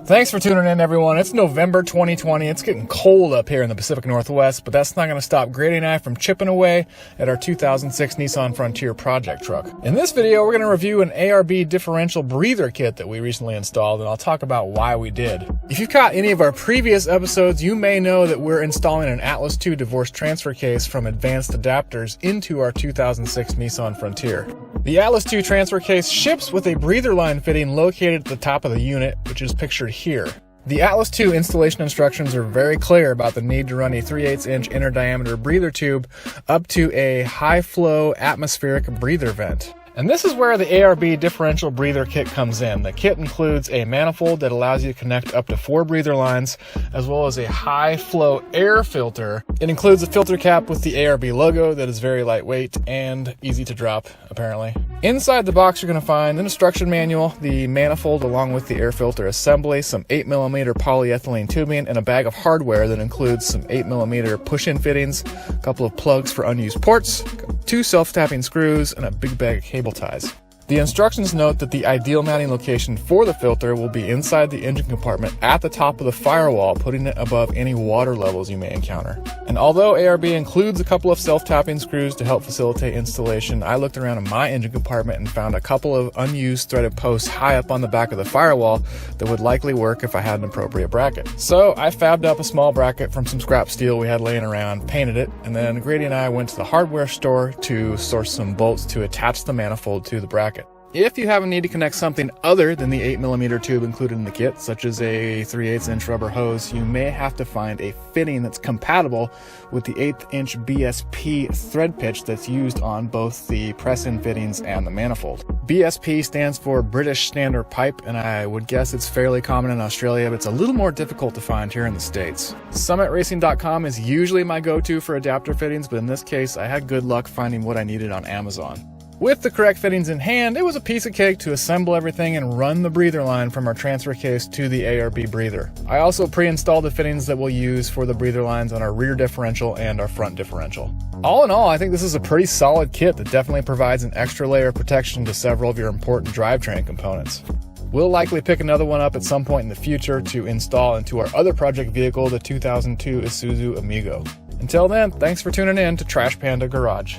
Thanks for tuning in, everyone. It's November 2020. It's getting cold up here in the Pacific Northwest, but that's not going to stop Grady and I from chipping away at our 2006 Nissan Frontier project truck. In this video, we're going to review an ARB Differential Breather Kit that we recently installed, and I'll talk about why we did. If you've caught any of our previous episodes, you may know that we're installing an Atlas II divorce transfer case from Advanced Adapters into our 2006 Nissan Frontier. The Atlas II transfer case ships with a breather line fitting located at the top of the unit, which is pictured here. The Atlas II installation instructions are very clear about the need to run a 3/8 inch inner diameter breather tube up to a high flow atmospheric breather vent. And this is where the ARB Differential Breather Kit comes in. The kit includes a manifold that allows you to connect up to 4 breather lines, as well as a high flow air filter. It includes a filter cap with the ARB logo that is very lightweight and easy to drop, apparently. Inside the box, you're going to find an instruction manual, the manifold along with the air filter assembly, some 8mm polyethylene tubing, and a bag of hardware that includes some 8mm push-in fittings, a couple of plugs for unused ports, 2 self-tapping screws, and a big bag of cable ties. The instructions note that the ideal mounting location for the filter will be inside the engine compartment at the top of the firewall, putting it above any water levels you may encounter. And although ARB includes a couple of self-tapping screws to help facilitate installation, I looked around in my engine compartment and found a couple of unused threaded posts high up on the back of the firewall that would likely work if I had an appropriate bracket. So I fabbed up a small bracket from some scrap steel we had laying around, painted it, and then Grady and I went to the hardware store to source some bolts to attach the manifold to the bracket. If you have a need to connect something other than the 8mm tube included in the kit, such as a 3/8 inch rubber hose, you may have to find a fitting that's compatible with the 1/8 inch BSP thread pitch that's used on both the press-in fittings and the manifold. BSP stands for British Standard Pipe, and I would guess it's fairly common in Australia, but it's a little more difficult to find here in the States. SummitRacing.com is usually my go-to for adapter fittings, but in this case, I had good luck finding what I needed on Amazon. With the correct fittings in hand, it was a piece of cake to assemble everything and run the breather line from our transfer case to the ARB breather. I also pre-installed the fittings that we'll use for the breather lines on our rear differential and our front differential. All in all, I think this is a pretty solid kit that definitely provides an extra layer of protection to several of your important drivetrain components. We'll likely pick another one up at some point in the future to install into our other project vehicle, the 2002 Isuzu Amigo. Until then, thanks for tuning in to Trash Panda Garage.